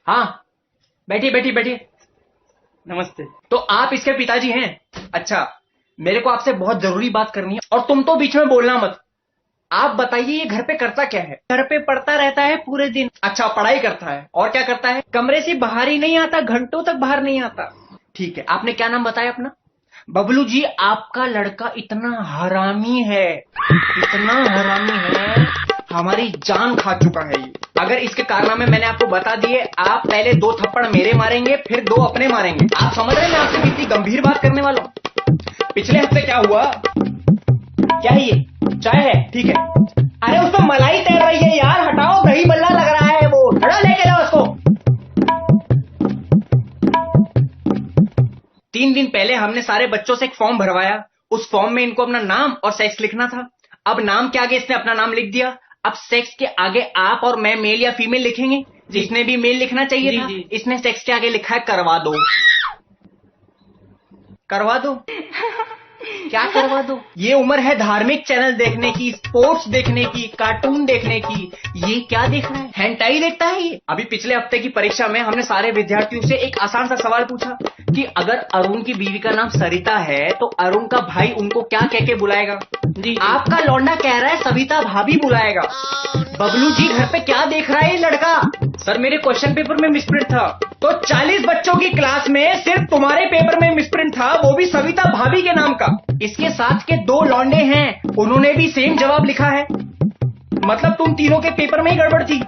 हाँ, बैठिए बैठिए बैठिए। नमस्ते। तो आप इसके पिताजी हैं? अच्छा, मेरे को आपसे बहुत जरूरी बात करनी है और तुम तो बीच में बोलना मत। आप बताइए ये घर पे करता क्या है? घर पे पढ़ता रहता है पूरे दिन। अच्छा, पढ़ाई करता है और क्या करता है? कमरे से बाहर ही नहीं आता, घंटों तक बाहर नहीं आता। ठीक है, आपने क्या नाम बताया अपना? बबलू जी, आपका लड़का इतना हरामी है, इतना हरामी है, हमारी जान खा चुका है ये। अगर इसके कारनामे मैंने आपको बता दिए, आप पहले 2 थप्पड़ मेरे मारेंगे, फिर 2 अपने मारेंगे। आप समझ रहे हैं मैं आपसे कितनी गंभीर बात करने वाला हूँ? पिछले हफ्ते क्या हुआ? क्या है ये? चाय है? ठीक है। अरे उसमें मलाई तैर रही है यार, हटाओ, दही बल्ला लग रहा है वो, हटाओ, लेके जाओ उसको। 3 दिन पहले हमने सारे बच्चों से एक फॉर्म भरवाया। उस फॉर्म में इनको अपना नाम और सेक्स लिखना था। अब नाम के आगे इसने अपना नाम लिख दिया। अब सेक्स के आगे आप और मैं मेल या फीमेल लिखेंगे। जिसने भी मेल लिखना चाहिए था, इसने सेक्स के आगे लिखा है करवा दो। करवा दो? क्या करवा दो? ये उम्र है धार्मिक चैनल देखने की, स्पोर्ट्स देखने की, कार्टून देखने की। ये क्या देख रहा है? हेंटाई देखता है ये। अभी पिछले हफ्ते की परीक्षा में हमने सारे विद्यार्थियों से एक आसान सा सवाल पूछा कि अगर अरुण की बीवी का नाम सरिता है तो अरुण का भाई उनको क्या कह के बुलाएगा? जी। आपका लौंडा कह रहा है सविता भाभी बुलाएगा। बबलू जी, घर पे क्या देख रहा है ये लड़का? सर, मेरे क्वेश्चन पेपर में मिसप्रिंट था। तो 40 बच्चों की क्लास में सिर्फ तुम्हारे पेपर में मिसप्रिंट था, वो भी सविता भाभी के नाम का। इसके साथ के 2 लौंडे हैं, उन्होंने भी सेम जवाब लिखा है। मतलब तुम तीनों के पेपर में ही गड़बड़ थी।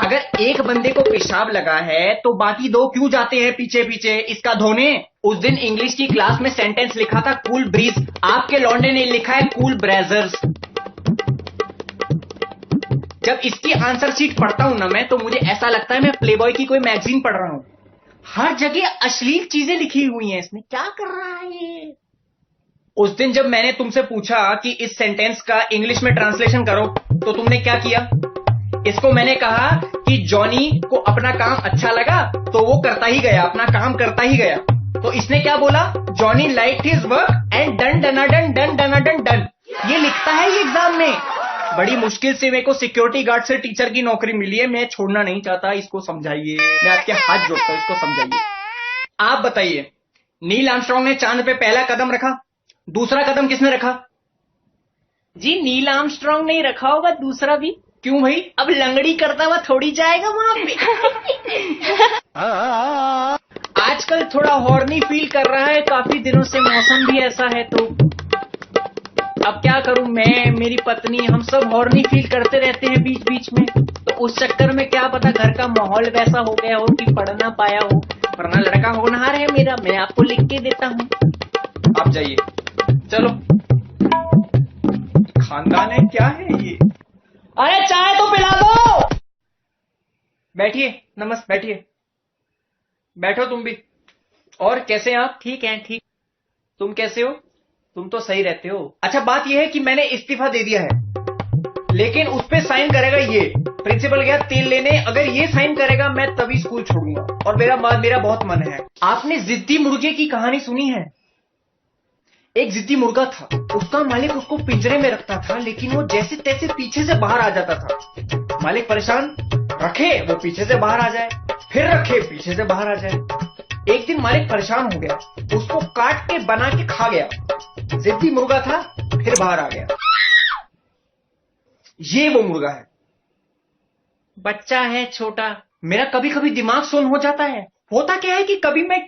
अगर एक बंदे को पेशाब लगा है तो बाकी 2 क्यों जाते हैं पीछे पीछे इसका धोने? उस दिन इंग्लिश की क्लास में सेंटेंस लिखा था कूल ब्रीज, आपके लौंडे ने लिखा है कूल ब्रेजर्स। जब इसकी आंसर शीट पढ़ता हूं ना मैं, तो मुझे ऐसा लगता है मैं प्लेबॉय की कोई मैगजीन पढ़ रहा हूं। हर जगह अश्लील चीजें लिखी हुई हैं इसमें। क्या कर रहा है ये? उस दिन जब मैंने तुमसे पूछा कि इस सेंटेंस का इंग्लिश में ट्रांसलेशन करो, तो तुमने क्या किया? इसको मैंने कहा कि जॉनी को अपना काम अच्छा लगा तो वो करता ही गया, अपना काम करता ही गया। तो इसने क्या बोला? Johnny liked his work and done डनाडन डन डनाडन डन। ये लिखता है ये एग्जाम में। बड़ी मुश्किल से मेरे को सिक्योरिटी गार्ड से टीचर की नौकरी मिली है, मैं छोड़ना नहीं चाहता। इसको समझाइए, मैं आपके हाथ जोड़ता हूं, इसको समझाइए। आप बताइए, नील आर्मस्ट्रांग ने चांद पे पहला कदम रखा, दूसरा कदम किसने रखा? जी, नील आर्मस्ट्रांग नहीं रखा होगा, दूसरा भी। क्यों भाई? अब लंगड़ी करता हुआ थोड़ी जाएगा वहां पे। आजकल थोड़ा हॉर्नी फील कर रहा है, काफी दिनों से मौसम भी ऐसा है, तो अब क्या करूं मैं, मेरी पत्नी, हम सब हॉर्नी फील करते रहते हैं बीच बीच में। तो उस चक्कर में क्या पता घर का माहौल वैसा हो गया हो कि पढ़ ना पाया हो, वरना लड़का होनहार है मेरा, मैं आपको लिख के देता हूं। आप जाइए, चलो। खानदान है क्या है ये? अरे चाय तो पिला दो। बैठिए, नमस्ते, बैठिए, बैठो तुम भी। और कैसे हैं आप? ठीक है, ठीक। तुम कैसे हो? तुम तो सही रहते हो। अच्छा, बात यह है कि मैंने इस्तीफा दे दिया है, लेकिन उस पे साइन करेगा ये। प्रिंसिपल गया तेल लेने, अगर ये साइन करेगा मैं तभी स्कूल छोड़ूंगा। और मेरा बहुत मन है। आपने जिद्दी मुर्गे की कहानी सुनी है? एक जिद्दी मुर्गा था, उसका मालिक उसको पिंजरे में रखता था, लेकिन वो जैसे तैसे पीछे से बाहर आ जाता था। मालिक परेशान, रखे वो पीछे से बाहर आ जाए, फिर रखे पीछे से बाहर आ जाए। एक दिन मालिक परेशान हो गया, उसको काट के बना के खा गया। जिद्दी मुर्गा था, फिर बाहर आ गया। ये वो मुर्गा है। बच्चा है छोटा। मेरा कभी कभी दिमाग सुन हो जाता है। होता क्या है कि कभी मैं,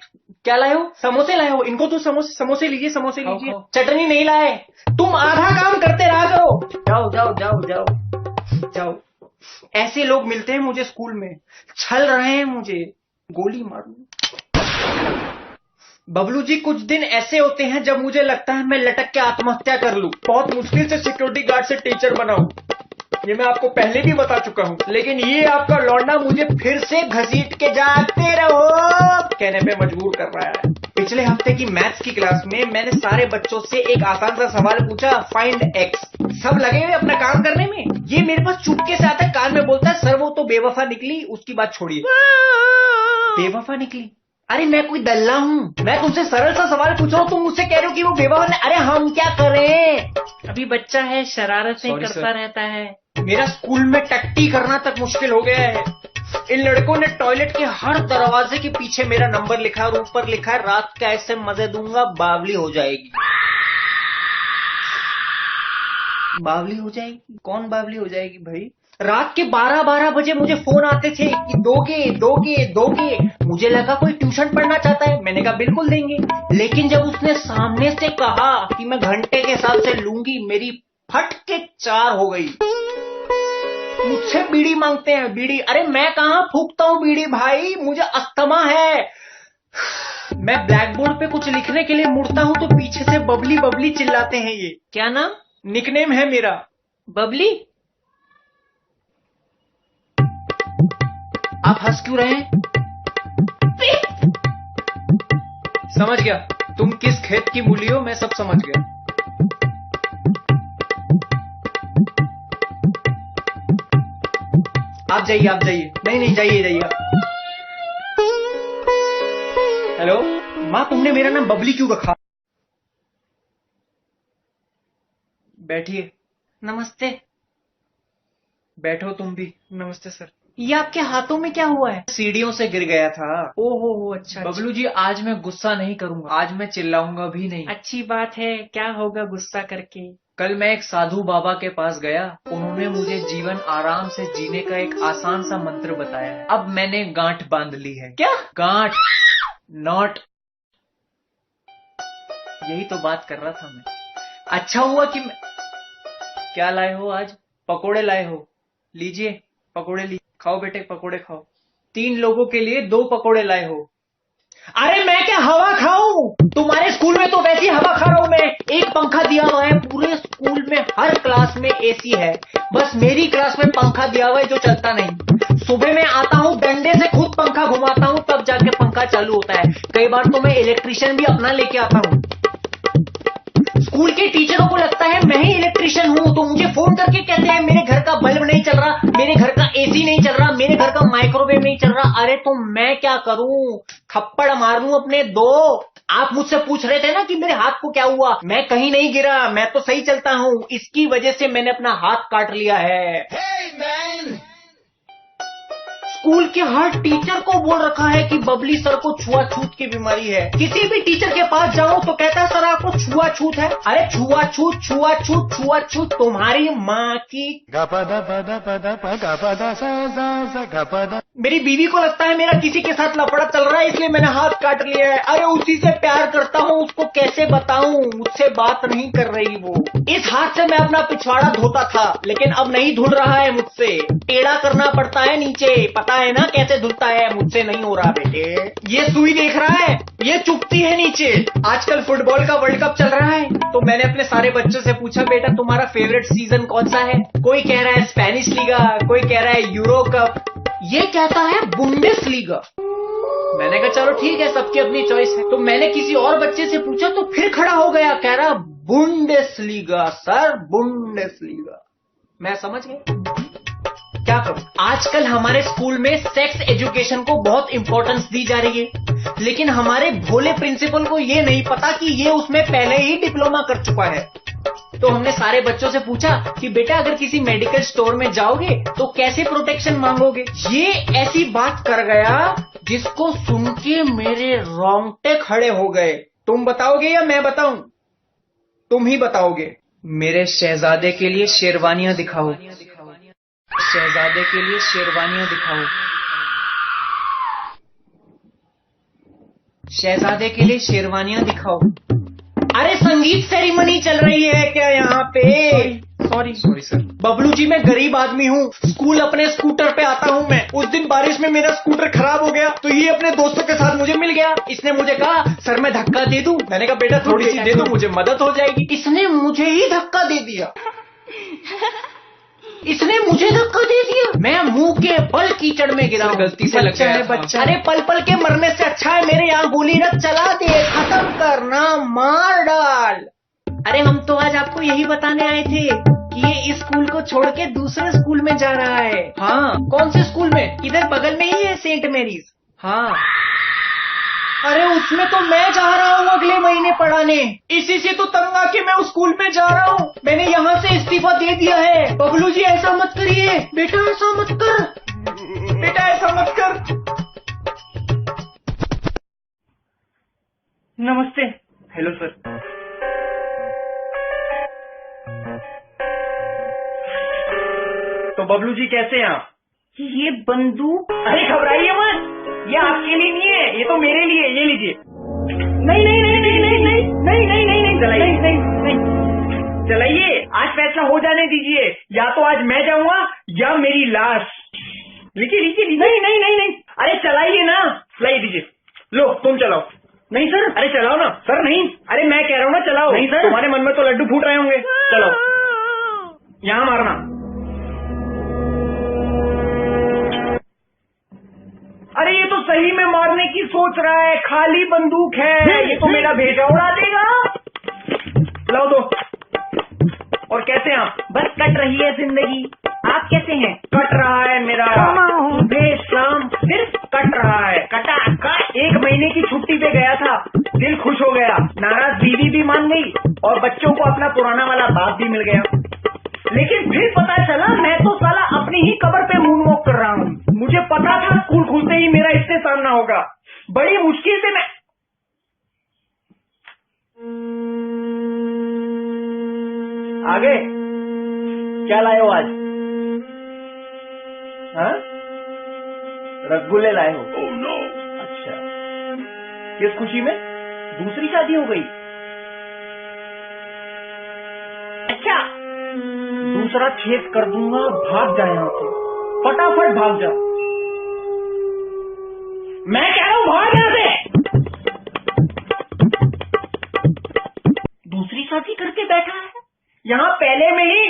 क्या लाए हो? समोसे लाए हो? इनको तो समोसे लीजिए, समोसे लीजिए। चटनी नहीं लाए। तुम आधा काम करते रहा करो। जाओ जाओ जाओ जाओ जाओ। ऐसे लोग मिलते हैं मुझे स्कूल में, छल रहे हैं मुझे, गोली मारूं। बबलू जी, कुछ दिन ऐसे होते हैं जब मुझे लगता है मैं लटक के आत्महत्या कर लूं। बहुत मुश्किल से सिक्योरिटी गार्ड से टीचर बना हूं, ये मैं आपको पहले भी बता चुका हूं, लेकिन ये आपका लौंडा मुझे फिर से घसीट के जाते रहो कहने पे मजबूर कर रहा है। पिछले हफ्ते की मैथ्स की क्लास में मैंने सारे बच्चों से एक आसान सा सवाल पूछा, फाइंड एक्स। सब लगे हुए अपना काम करने में। ये मेरे पास चुपके से आता है, कान में बोलता है, सर वो तो बेवफा निकली, उसकी बात छोड़िए। बेवफा निकली? अरे मैं कोई दल्ला हूँ? मैं तुमसे सरल सा सवाल पूछ रहा हूँ, तुम मुझसे कह रहे हो कि वो बेवफा नहीं। अरे हम क्या करें? अभी बच्चा है, शरारतें करता रहता है। मेरा स्कूल में टट्टी करना तक मुश्किल हो गया है। इन लड़कों ने टॉयलेट के हर दरवाजे के पीछे मेरा नंबर लिखा और ऊपर लिखा है रात का ऐसे मजे दूंगा बावली हो जाएगी। बावली हो जाएगी? कौन बावली हो जाएगी भाई? रात के 12-12 बजे मुझे फोन आते थे कि दोगे। मुझे लगा कोई ट्यूशन पढ़ना चाहता है, मैंने कहा बिल्कुल देंगे। लेकिन जब उसने सामने से कहा कि मैं घंटे के हिसाब से लूंगी, मेरी फट के 4 हो गई। मुझसे बीड़ी मांगते हैं, बीड़ी। अरे मैं कहां फूकता हूं बीड़ी भाई, मुझे अस्थमा है। मैं ब्लैक बोर्ड पे कुछ लिखने के लिए मुड़ता हूं तो पीछे से बबली बबली चिल्लाते हैं। ये क्या नाम? निकनेम है मेरा, बबली। आप हंस क्यों रहे हैं? समझ गया, तुम किस खेत की मूली हो, मैं सब समझ गया। आप जाइए। नहीं जाइए। हेलो माँ, तुमने मेरा नाम बबली क्यों रखा? बैठिए। नमस्ते। बैठो तुम भी। नमस्ते सर। ये आपके हाथों में क्या हुआ है? सीढ़ियों से गिर गया था। ओहो अच्छा। बबलू जी, आज मैं गुस्सा नहीं करूंगा, आज मैं चिल्लाऊंगा भी नहीं। अच्छी बात है, क्या होगा गुस्सा करके? कल मैं एक साधु बाबा के पास गया, उन्होंने मुझे जीवन आराम से जीने का एक आसान सा मंत्र बताया है। अब मैंने गांठ बांध ली है। क्या गांठ? नॉट। यही तो बात कर रहा था मैं। अच्छा हुआ कि मैं... क्या लाए हो आज? पकोड़े लाए हो? लीजिए पकोड़े, लीजिए, खाओ बेटे, पकोड़े खाओ। 3 लोगों के लिए 2 पकोड़े लाए हो। अरे मैं क्या हवा खाऊं? तुम्हारे स्कूल में तो वैसी हवा खा रहा हूं मैं। एक पंखा दिया हुआ है, पूरे स्कूल में हर क्लास में एसी है, बस मेरी क्लास में पंखा दिया हुआ है जो चलता नहीं। सुबह में आता हूं, डंडे से खुद पंखा घुमाता हूं, तब जाके पंखा चालू होता है। कई बार तो मैं इलेक्ट्रिशियन भी अपना लेके आता हूं। स्कूल के टीचरों को लगता है मैं ही इलेक्ट्रिशियन हूं, तो मुझे फोन करके कहते हैं मेरे घर का बल्ब नहीं चल रहा, मेरे घर का एसी नहीं चल रहा, मेरे घर का माइक्रोवेव नहीं चल रहा। अरे तो मैं क्या करूं? थप्पड़ मार लूं अपने 2? आप मुझसे पूछ रहे थे ना कि मेरे हाथ को क्या हुआ? मैं कहीं नहीं गिरा, मैं तो सही चलता हूं। इसकी वजह से मैंने अपना हाथ काट लिया है। स्कूल के हर टीचर को बोल रखा है कि बबली सर को छुआछूत की बीमारी है। किसी भी टीचर के पास जाओ तो कहता है सर आपको छुआछूत है। अरे छुआछूत तुम्हारी माँ की। मेरी बीवी को लगता है मेरा किसी के साथ लफड़ा चल रहा है, इसलिए मैंने हाथ काट लिया है। अरे उसी से प्यार करता हूँ, उसको कैसे बताऊं, मुझसे बात नहीं कर रही वो। इस हाथ से मैं अपना पिछवाड़ा धोता था, लेकिन अब नहीं धुल रहा है मुझसे। टेढ़ा करना पड़ता है नीचे, पता है ना कैसे धुलता है, मुझसे नहीं हो रहा बेटे। ये सुई देख रहा है, ये चुभती है नीचे। आजकल फुटबॉल का वर्ल्ड कप चल रहा है, तो मैंने अपने सारे बच्चों से पूछा बेटा तुम्हारा फेवरेट सीजन कौन सा है? कोई कह रहा है स्पेनिश लीगा, कोई कह रहा है यूरो कप, ये कहता है बुंडेस लीगा। मैंने कहा चलो ठीक है, सबकी अपनी चॉइस है। तो मैंने किसी और बच्चे से पूछा तो फिर खड़ा हो गया, कह रहा Bundes Liga sir, Bundes Liga. मैं समझ गया, क्या करूं? आजकल हमारे स्कूल में सेक्स एजुकेशन को बहुत इंपॉर्टेंस दी जा रही है, लेकिन हमारे भोले प्रिंसिपल को ये नहीं पता कि ये उसमें पहले ही डिप्लोमा कर चुका है। तो हमने सारे बच्चों से पूछा कि बेटा अगर किसी मेडिकल स्टोर में जाओगे तो कैसे प्रोटेक्शन मांगोगे? ये ऐसी बात कर गया जिसको सुन के मेरे रोंगटे खड़े हो गए। तुम बताओगे या मैं बताऊं? तुम ही बताओगे। मेरे शहजादे के लिए शेरवानियां दिखाओ, शहजादे के लिए शेरवानियां दिखाओ, शहजादे के लिए शेरवानियां दिखाओ। अरे संगीत सेरेमनी चल रही है क्या यहाँ पे? Sorry sir. बबलू जी मैं गरीब आदमी हूँ, स्कूल अपने स्कूटर पे आता हूँ मैं। उस दिन बारिश में मेरा स्कूटर खराब हो गया, तो ये अपने दोस्तों के साथ मुझे मिल गया। इसने मुझे कहा सर मैं धक्का दे दूं? मैंने कहा बेटा थोड़ी सी दे दो, मुझे मदद हो जाएगी। इसने मुझे ही धक्का दे दिया, इसने मुझे धक्का दे दिया। मैं मुंह के बल कीचड़ में गिरा। गलती से लग गया है बच्चा। अरे पल पल के मरने से अच्छा है मेरे यहाँ गोली रख चला दे, खत्म करना, मार डाल। अरे हम तो आज आपको यही बताने आए थे कि ये इस स्कूल को छोड़ के दूसरे स्कूल में जा रहा है। हाँ कौन से स्कूल में? इधर बगल में ही है, सेंट मैरीज। हाँ अरे उसमें तो मैं जा रहा हूँ अगले महीने पढ़ाने। इसी से तो तंग आके मैं उस स्कूल में जा रहा हूँ। मैंने यहाँ से इस्तीफा दे दिया है। बबलू जी ऐसा मत करिए बेटा, ऐसा मत कर बेटा, ऐसा सर। नमस्ते। Hello sir. तो बबलू जी कैसे हैं आप? ये बंदूक? अरे घबराइए मत, ये आपके लिए नहीं है, ये तो मेरे लिए। ये लीजिए। नहीं नहीं नहीं नहीं नहीं नहीं नहीं नहीं नहीं नहीं चलाइए। नहीं नहीं नहीं। चलाइए, आज फैसला हो जाने दीजिए। या तो आज मैं जाऊंगा या मेरी लाश। लीजिए लीजिए लीजिए। नहीं नहीं नहीं नहीं। अरे चलाइए ना, चलाई दीजिए। लो तुम चलाओ। नहीं सर। अरे चलाओ ना। सर नहीं, अरे मैं कह रहा हूँ ना चलाओ। नहीं सर। तुम्हारे मन में तो लड्डू फूट रहे होंगे। चलाओ, यहाँ मारना। अरे ये तो सही में मारने की सोच रहा है, खाली बंदूक है, ये तो मेरा भेजा उड़ा देगा। लाओ दो। और कैसे आप? बस कट रही है जिंदगी। आप कैसे हैं? कट रहा है मेरा सुबह शाम, सिर्फ कट रहा है। कटा कट। 1 महीने की छुट्टी पे गया था, दिल खुश हो गया, नाराज बीवी भी मान गई और बच्चों को अपना पुराना वाला बाप भी मिल गया। लेकिन फिर पता चला मैं तो साला अपनी ही कब्र पे मून वॉक कर रहा हूँ। मुझे पता था स्कूल खुलते ही मेरा इससे सामना होगा। बड़ी मुश्किल से मैं आगे। क्या लाए हो आज? हाँ? रसगुल्ले लाए हो? Oh, no. अच्छा, किस खुशी में? दूसरी शादी हो गई? अच्छा, दूसरा छेद कर दूंगा, भाग जा यहाँ से, फटाफट भाग जा। मैं कह रहा हूँ भाग यहाँ से। दूसरी शादी करके बैठा है यहाँ पहले में ही।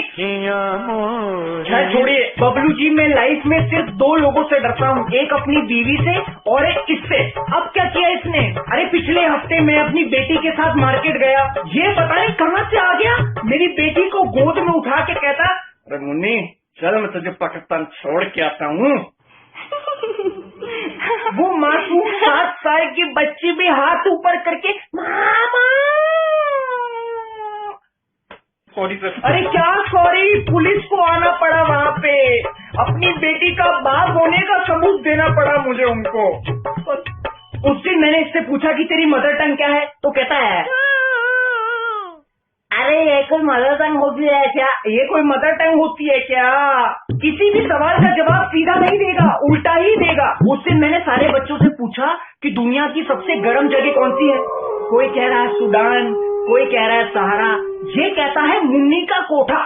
खैर छोड़िए बबलू जी, मैं लाइफ में सिर्फ 2 लोगों से डरता हूँ, एक अपनी बीवी से और एक इससे। अब क्या किया इसने? अरे पिछले हफ्ते मैं अपनी बेटी के साथ मार्केट गया, ये पता नहीं कहाँ से आ गया, मेरी बेटी को गोद में उठा के कहता, अरे मुन्नी चल मैं तुझे पाकिस्तान छोड़ के आता हूँ। वो मासूम 7 साल की बच्ची भी हाथ ऊपर करके मामा। Sorry sir. अरे क्या सॉरी, पुलिस को आना पड़ा वहाँ पे, अपनी बेटी का बाप होने का सबूत देना पड़ा मुझे उनको। उस दिन मैंने इससे पूछा कि तेरी मदर टंग क्या है, तो कहता है अरे ये कोई मदर टंग होती है क्या? ये कोई मदर टंग होती है क्या? किसी भी सवाल का जवाब सीधा नहीं देगा, उल्टा ही देगा। उस दिन मैंने सारे बच्चों से पूछा कि दुनिया की सबसे गर्म जगह कौन सी है। कोई कह रहा है सूडान, कोई कह रहा है सहारा, ये कहता है मुन्नी का कोठा।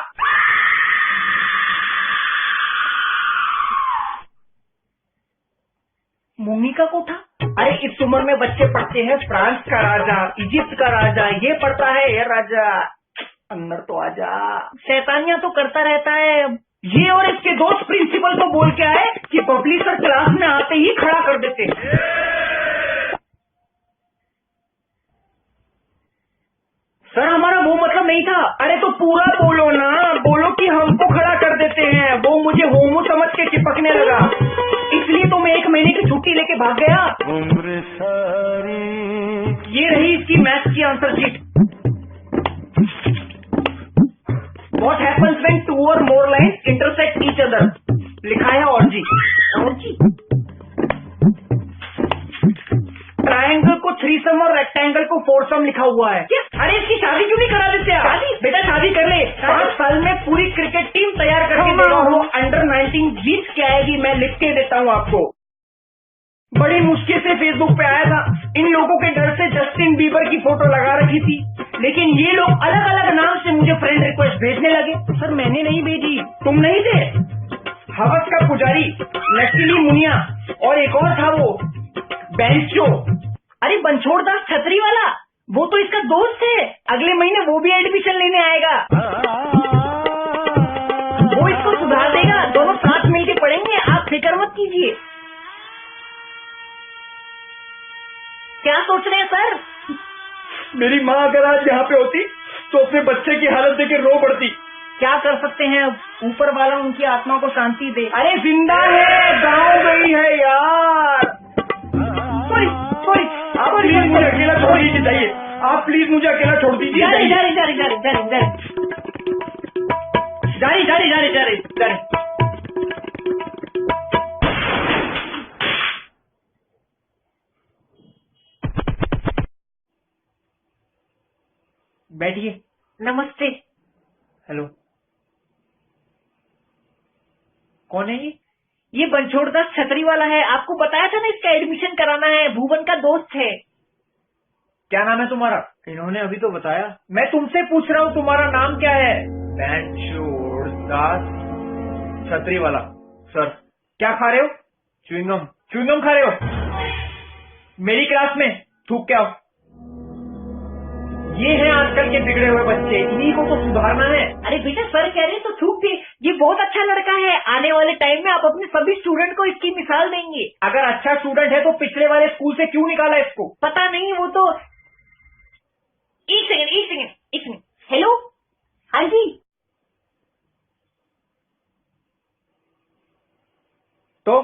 मुन्नी का कोठा? अरे इस उम्र में बच्चे पढ़ते हैं फ्रांस का राजा, इजिप्ट का राजा, ये पढ़ता है ये राजा। अंदर तो आजा, शैतानियां तो करता रहता है। ये और इसके दोस्त प्रिंसिपल को बोल के आए कि बबली सर क्लास में आते ही खड़ा कर देते। सर हमारा वो मतलब नहीं था। अरे तो पूरा बोलो ना, बोलो कि हमको खड़ा कर देते हैं। वो मुझे होमो समझ के चिपकने लगा, इसलिए तो मैं 1 महीने की छुट्टी लेके भाग गया। उम्र सारी। ये रही इसकी मैथ्स की answer sheet. What happens when 2 or more lines intersect each other? लिखा है और जी। ट्रायंगल को 3sum और रेक्टेंगल को 4sum लिखा हुआ है। क्या? अरे इसकी शादी क्यों नहीं करा देते आप? शादी? बेटा शादी कर ले, 5 साल में पूरी क्रिकेट टीम तैयार करके देगा। वो अंडर 19 जीत के आएगी, मैं लिख के देता हूँ आपको। बड़ी मुश्किल से फेसबुक पे आया था, इन लोगों के डर से जस्टिन बीबर की फोटो लगा रखी थी, लेकिन ये लोग अलग अलग नाम से मुझे फ्रेंड रिक्वेस्ट भेजने लगे। सर मैंने नहीं भेजी। तुम नहीं थे? हवस का पुजारी, नक्सली मुनिया और एक और था वो बेंचो। अरे बनछोड़ दास छतरी वाला, वो तो इसका दोस्त है, अगले महीने वो भी एडमिशन लेने आएगा। वो इसको सुधार देगा, दोनों साथ मिलके पढ़ेंगे, आप फिक्र मत कीजिए। क्या सोच रहे हैं सर? मेरी माँ अगर आज यहाँ पे होती तो अपने बच्चे की हालत देख के रो पड़ती। क्या कर सकते हैं, ऊपर वाला उनकी आत्मा को शांति दे। अरे जिंदा है, गाँव गई है यार। सॉरी सॉरी, आप प्लीज मुझे अकेला छोड़ दीजिए, जाइए आप प्लीज मुझे अकेला छोड़ दीजिए। जारी जारी जारी जारी जारी जारी जारी जारी जारी जारी। बैठिए। नमस्ते। हेलो, कौन है ये बनछोड़दास छतरी वाला है। आपको बताया था ना इसका एडमिशन कराना है, भुवन का दोस्त है। क्या नाम है तुम्हारा? इन्होंने अभी तो बताया। मैं तुमसे पूछ रहा हूँ तुम्हारा नाम क्या है? बनछोड़दास छतरी वाला। सर, क्या खा रहे हो? च्युइंगम। च्युइंगम खा रहे हो? मेरी क्लास में थूक के आओ। ये है आजकल के बिगड़े हुए बच्चे, इन्हीं को तो सुधारना है। अरे बेटा, सर कह रहे हैं तो थूक दे। ये बहुत अच्छा लड़का है, आने वाले टाइम में आप अपने सभी स्टूडेंट को इसकी मिसाल देंगे। अगर अच्छा स्टूडेंट है तो पिछले वाले स्कूल से क्यों निकाला इसको? पता नहीं, वो तो। एक सेकंड। हेलो, हाँ जी। तो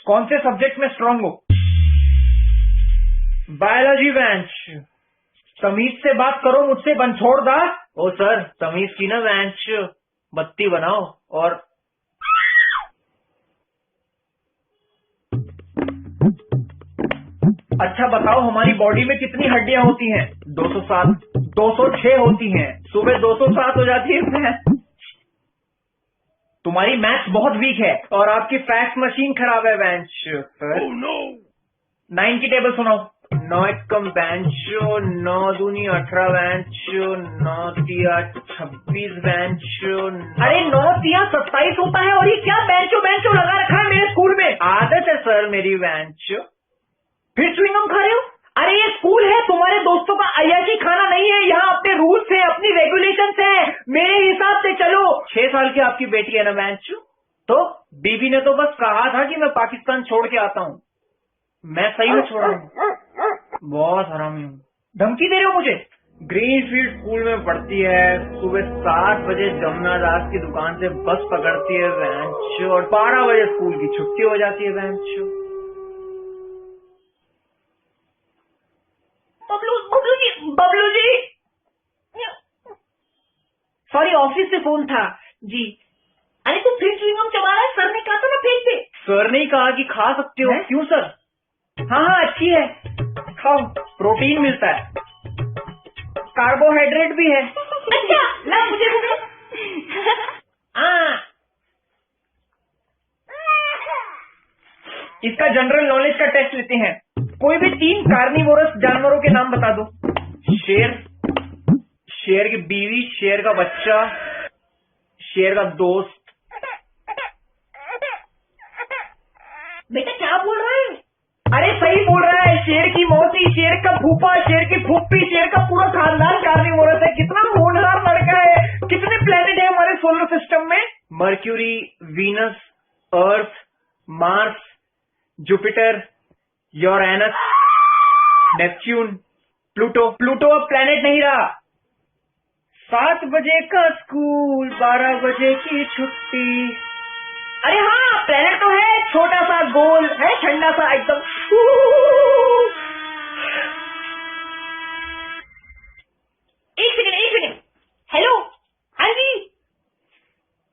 कौन से सब्जेक्ट में स्ट्रांग हो? Biology bench. तमीज से बात करो मुझसे, बनछोड़दास। ओ सर, तमीज की ना बेंच। बत्ती बनाओ और अच्छा बताओ, हमारी बॉडी में कितनी हड्डियां होती हैं? 207। 206 होती हैं। सुबह 207 हो जाती है। तुम्हारी मैथ्स बहुत वीक है और आपकी फैक्स मशीन खराब है बेंच। सर, 9 की टेबल सुनाओ। 9 एकम बेंचो, 9 दूनी 18 बेंचो, 9 तिया 26 बेंचो। अरे 9 तिया 27 होता है और ये क्या बेंचो लगा रखा है मेरे स्कूल में? आदत है सर मेरी बेंचो। फिर च्युइंगम खा रहे हो? अरे ये स्कूल है, तुम्हारे दोस्तों का अय्याशी खाना नहीं है। यहाँ अपने रूल्स है, अपनी रेगुलेशंस है, मेरे हिसाब से चलो। 6 साल की आपकी बेटी है ना बेंचो? तो बीबी ने तो बस कहा था कि मैं पाकिस्तान छोड़ के आता हूँ। मैं सही में छोड़ा हूँ। बहुत हरामी हूँ। धमकी दे रहे हो मुझे? ग्रीनफील्ड स्कूल में पढ़ती है, सुबह 7 बजे जमुना दास की दुकान से बस पकड़ती है बेंचो, और 12 बजे स्कूल की छुट्टी हो जाती है बेंचो। बबलू जी, सॉरी, ऑफिस से फोन था जी। अरे तू फिर च्युइंगम चबा रहा है? सर ने कहा था ना फेंक दे। सर ने कहा कि खा सकते हो। क्यों सर? हाँ, अच्छी है, खाओ, प्रोटीन मिलता है, कार्बोहाइड्रेट भी है। अच्छा, ला मुझे। इसका जनरल नॉलेज का टेस्ट लेते हैं। कोई भी 3 कार्निवोरस जानवरों के नाम बता दो। शेर, शेर की बीवी, शेर का बच्चा, शेर का दोस्त। बेटा क्या बोल रहा है? अरे सही बोल रहा है। शेर की मौसी, शेर का फूफा, शेर की फूफी, शेर का पूरा खानदान कार्निवोरस है। कितना होनहार लड़का है। कितने प्लेनेट है हमारे सोलर सिस्टम में? Mercury, Venus, Earth, Mars, Jupiter, Uranus, Neptune, Pluto. Pluto अब प्लेनेट नहीं रहा। 7 बजे का स्कूल, 12 बजे की छुट्टी। अरे हाँ, प्लेनेट तो है, छोटा सा गोल है, ठंडा सा एकदम। एक सेकंड। हेलो, हाँ जी।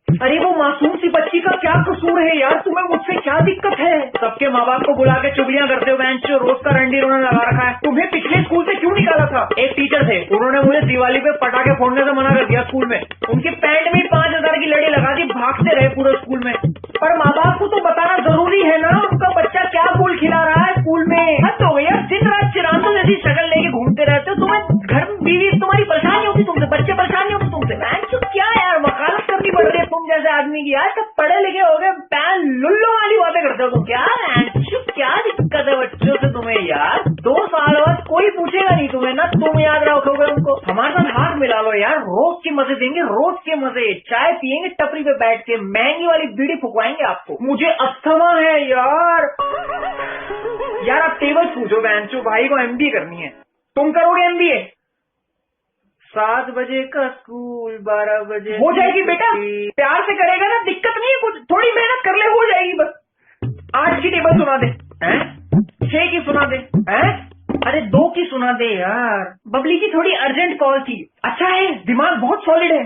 अरे वो मासूम सी बच्ची का क्या कसूर है यार? तुम्हें मुझसे क्या दिक्कत है? सबके माँ बाप को बुला के चुगलियां करते हो बेंचो, रोज का रंडी रोना लगा रखा है। तुम्हें पिछले स्कूल से क्यों निकाला था? एक टीचर थे, उन्होंने मुझे दिवाली पे पटाखे फोड़ने से मना कर दिया स्कूल में। उनकी पैंट में 5000 की लड़ी लगा दी, भागते रहे पूरे स्कूल में। पर माँ बाप को तो बताना जरूरी है ना, उनका बच्चा क्या गुल खिला रहा है स्कूल में। हद हो गई, दिन रात चिरांदों जैसी शक्ल लेके घूमते रहते हो। तुम्हें घर में बीवी तुम्हारी परेशानी होती तुमसे, बच्चे परेशानी होती तुमसे। बेंचो क्या यार, वकालत करनी पड़ रही है तुम जैसे आदमी की। यार सब पढ़े लिखे हो गए, पैन लुल्लो वाली बातें करते हो तुम। क्या क्या दिक्कत है बच्चों से तुम्हें यार? 2 साल बाद कोई पूछेगा नहीं तुम्हें ना, तुम याद रखोगे उनको। हमारे साथ हाथ मिला लो यार, रोज के मजे देंगे, रोज के मजे। चाय पियेंगे टपरी पे बैठ के, महंगी वाली बीड़ी फुकवाएंगे आपको। मुझे अस्थमा है यार। यार आप टेबल पूछो बेंचो, भाई को MBA करनी है। तुम करोगे MBA? 7 बजे का स्कूल, 12 बजे हो जाएगी बेटा। प्यार से करेगा ना, दिक्कत नहीं है कुछ, थोड़ी मेहनत कर ले, हो जाएगी बस। 8 की टेबल सुना दे, 6 की सुना दे, अरे 2 की सुना दे यार। बबली की थोड़ी अर्जेंट कॉल थी। अच्छा है, दिमाग बहुत सॉलिड है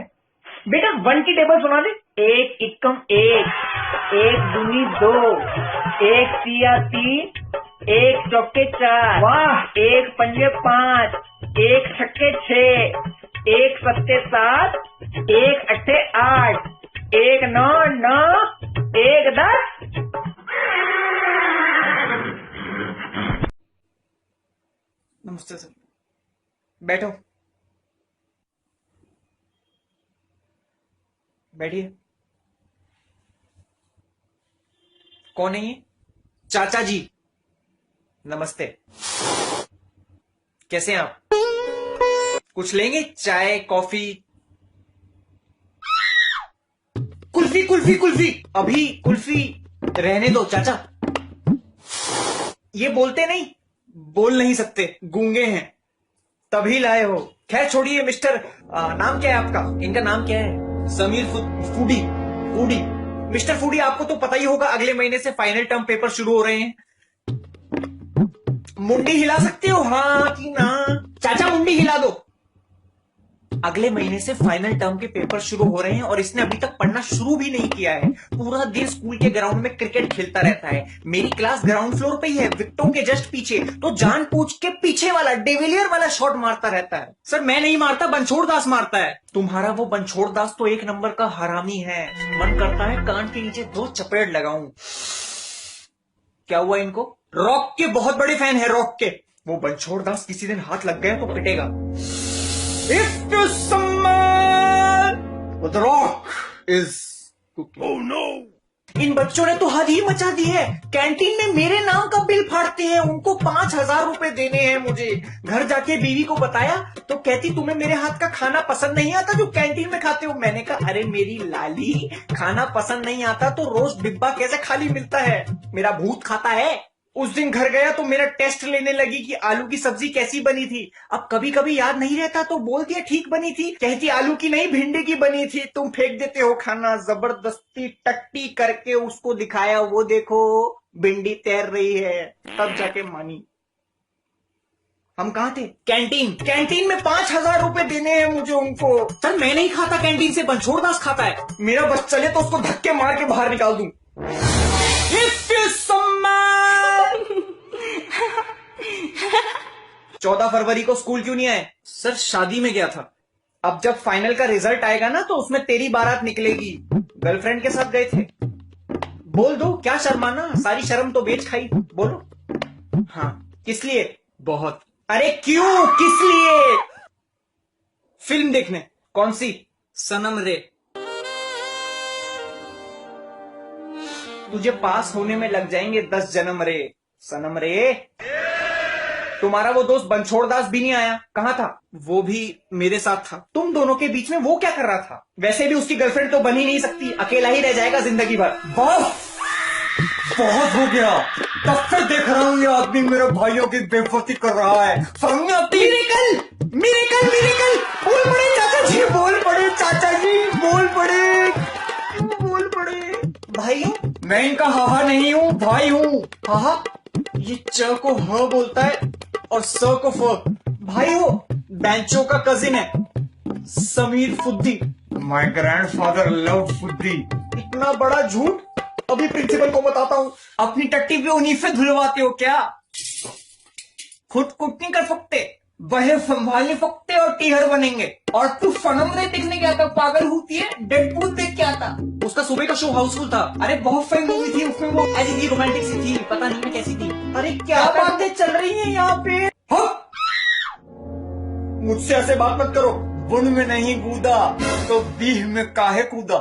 बेटा। 1 की टेबल सुना दे। 1 एकम 1, 1 दूनी 2, 1 तिया 3, 1 चौके 4, वाह, 1 पंजे 5, 1 छक्के 6, एक 7 7, एक 8 8, एक 9 9, एक 10। नमस्ते सर, बैठो, बैठिए। कौन है ये? चाचा जी, नमस्ते। कैसे हैं आप? कुछ लेंगे? चाय, कॉफी? कुल्फी कुल्फी कुल्फी, अभी कुल्फी रहने दो चाचा। ये बोलते नहीं, बोल नहीं सकते, गूंगे हैं, तभी लाए हो। खैर छोड़िए मिस्टर, नाम क्या है आपका? इनका नाम क्या है? Sameer foodie. Foodie, mister foodie, आपको तो पता ही होगा अगले महीने से फाइनल टर्म पेपर शुरू हो रहे हैं। मुंडी हिला सकते हो, हाँ कि ना? चाचा मुंडी हिला दो। अगले महीने से फाइनल टर्म के पेपर शुरू हो रहे हैं और इसने अभी तक पढ़ना शुरू भी नहीं किया है। पूरा दिन स्कूल के ग्राउंड में क्रिकेट खेलता रहता है। मेरी क्लास ग्राउंड फ्लोर पे ही है, विकेटों के जस्ट पीछे, तो जान पूछ के पीछे वाला डिविलियर वाला शॉट मारता रहता है। सर मैं नहीं मारता, बनछोड़ दास मारता है। तुम्हारा वो बनछोड़ दास तो एक नंबर का हरामी है। मन करता है कान के नीचे 2 चपेट लगाऊं। क्या हुआ इनको? रॉक के बहुत बड़े फैन है, रॉक के। वो बनछोड़ दास किसी दिन हाथ लग गए तो पिटेगा। If you smell what the rock is cooking. Oh no! इन बच्चों ने तो हद ही मचा दी है। कैंटीन में मेरे नाम का बिल फाड़ते हैं। उनको 5,000 रुपए देने हैं मुझे। घर जाके बीवी को बताया तो कहती तुम्हें मेरे हाथ का खाना पसंद नहीं आता जो कैंटीन में खाते हो। मैंने कहा अरे मेरी लाली, खाना पसंद नहीं आता तो रोज डिब्बा कैसे खाली मिलता है? मेरा भूत खाता है। उस दिन घर गया तो मेरा टेस्ट लेने लगी कि आलू की सब्जी कैसी बनी थी। अब कभी कभी याद नहीं रहता तो बोल दिया ठीक बनी थी। कहती आलू की नहीं भिंडी की बनी थी। तुम फेंक देते हो खाना। जबरदस्ती टट्टी करके उसको दिखाया, वो देखो भिंडी तैर रही है, तब जाके मानी। हम कहाँ थे? कैंटीन। कैंटीन में 5,000 रुपए देने हैं मुझे उनको। सर मैं नहीं खाता कैंटीन से, बनछोड़ दास खाता है। मेरा बस चले तो उसको धक्के मार के बाहर निकाल दूं। 14 फरवरी को स्कूल क्यों नहीं आए? सर शादी में गया था। अब जब फाइनल का रिजल्ट आएगा ना तो उसमें तेरी बारात निकलेगी। गर्लफ्रेंड के साथ गए थे। बोल दो, क्या शर्माना, सारी शर्म तो बेच खाई। बोलो। हाँ। किस लिए? बहुत। अरे क्यों, किस लिए? फिल्म देखने। कौन सी? सनम रे। तुझे पास होने में लग जाएंगे 10 जन्म रे। सनम रे। तुम्हारा वो दोस्त बनछोड़ दास भी नहीं आया? कहाँ था? वो भी मेरे साथ था। तुम दोनों के बीच में वो क्या कर रहा था? वैसे भी उसकी गर्लफ्रेंड तो बन ही नहीं सकती, अकेला ही रह जाएगा जिंदगी भर। बहुत हो गया। तब से देख रहा हूँ ये आदमी मेरे भाइयों की बेइज्जती कर रहा है। सामने आती मिरेकल, मिरेकल, मिरेकल। बोल पड़े चाचा जी, बोल पड़े चाचा जी, बोल पड़े, बोल पड़े। भाइयों, मैं इनका हाहा नहीं हूँ, भाई हूँ। हाहा? ये च को ह बोलता है और स को फ। भाई वो बैंचो का कजिन है, समीर फुद्दी। माय ग्रैंडफादर लव फुद्दी। इतना बड़ा झूठ? अभी प्रिंसिपल को बताता हूँ। अपनी टट्टी भी उन्हीं से धुलवाते हो क्या? खुद कुछ नहीं कर सकते, वह संभाल नहीं सकते और टीहर बनेंगे। और तू सनम रे देखने गया था, पागल होती है। डेडपूल देख के आता। उसका सुबह का शो हाउसफुल था। अरे बहुत फनी मूवी थी, उसमें वो ऐसी थी, रोमांटिक सी थी, पता नहीं मैं कैसी थी। अरे क्या बातें चल रही हैं यहाँ पे? मुझसे ऐसे बात मत करो। बुन में नहीं कूदा तो बीह में काहे कूदा।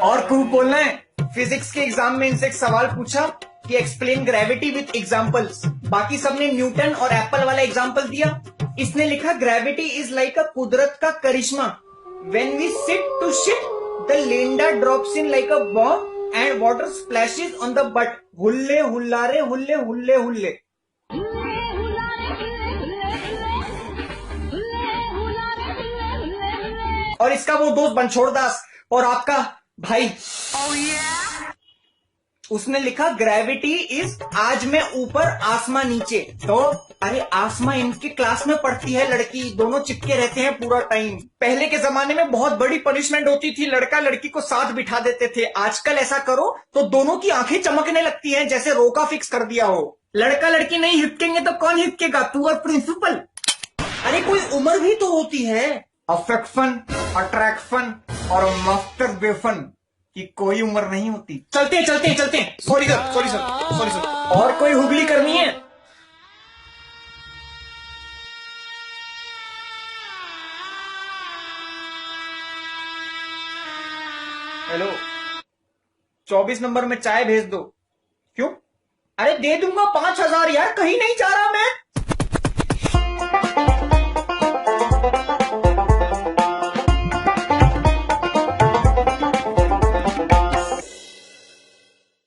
और खूब बोलना है। फिजिक्स के एग्जाम में इनसे एक सवाल पूछा कि एक्सप्लेन ग्रेविटी विथ एग्जांपल्स। बाकी सबने न्यूटन और एप्पल वाला एग्जांपल दिया। इसने लिखा ग्रेविटी इज लाइक अ कुदरत का करिश्मा। When we sit to shit the लिंडा drops in like a bomb and water splashes on the butt. हुल्ले हुल्लारे हुल्ले हुल्ले हुल्ले। और इसका वो दोस्त बनछोड़ दास और आपका भाई उसने लिखा ग्रेविटी इज आज मैं ऊपर आसमां नीचे। तो अरे आसमां इनकी क्लास में पढ़ती है लड़की, दोनों चिपके रहते हैं पूरा टाइम। पहले के जमाने में बहुत बड़ी पनिशमेंट होती थी, लड़का लड़की को साथ बिठा देते थे। आजकल ऐसा करो तो दोनों की आंखें चमकने लगती हैं जैसे रोका फिक्स कर दिया हो। लड़का लड़की नहीं हिपकेंगे तो कौन हिपकेगा? तू और प्रिंसिपल। अरे कोई उम्र भी तो होती है। अफेक्शन, अट्रैक्शन और मास्टरबेशन की कोई उम्र नहीं होती। चलते हैं। Sorry sir. और कोई हुगली करनी है? हेलो, 24 नंबर में चाय भेज दो। क्यों? अरे दे दूंगा 5,000 यार, कहीं नहीं जा रहा मैं।